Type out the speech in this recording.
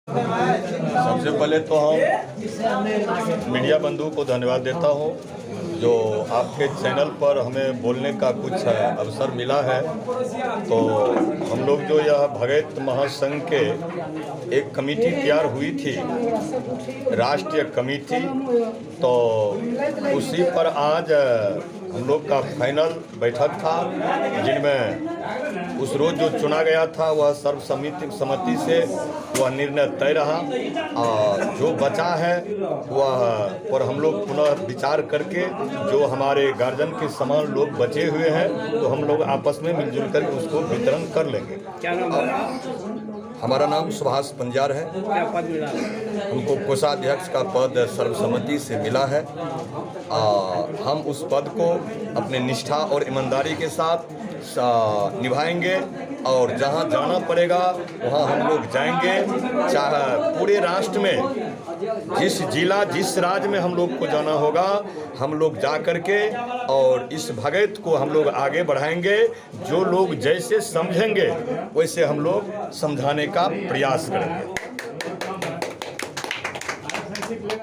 सबसे पहले तो हम मीडिया बंधु को धन्यवाद देता हूं जो आपके चैनल पर हमें बोलने का कुछ अवसर मिला है। तो हम लोग जो यह भगत महासंघ के एक कमेटी तैयार हुई थी, राष्ट्रीय कमेटी, तो उसी पर आज हम लोग का फाइनल बैठक था, जिनमें उस रोज जो चुना गया था वह सर्वसम्मति से वह निर्णय तय रहा। और जो बचा है वह पर हम लोग पुनः विचार करके जो हमारे गार्जियन के समान लोग बचे हुए हैं तो हम लोग आपस में मिलजुल कर उसको वितरण कर लेंगे। क्या नाम है? हमारा नाम सुभाष पंजार है। क्या पद मिला? हमको कोषाध्यक्ष का पद सर्वसम्मति से मिला है। हम उस पद को अपने निष्ठा और ईमानदारी के साथ निभाएंगे और जहां जाना पड़ेगा वहां हम लोग जाएंगे। चाहे पूरे राष्ट्र में जिस जिला जिस राज्य में हम लोग को जाना होगा हम लोग जा करके और इस भगत को हम लोग आगे बढ़ाएंगे। जो लोग जैसे समझेंगे वैसे हम लोग समझाने का प्रयास करेंगे।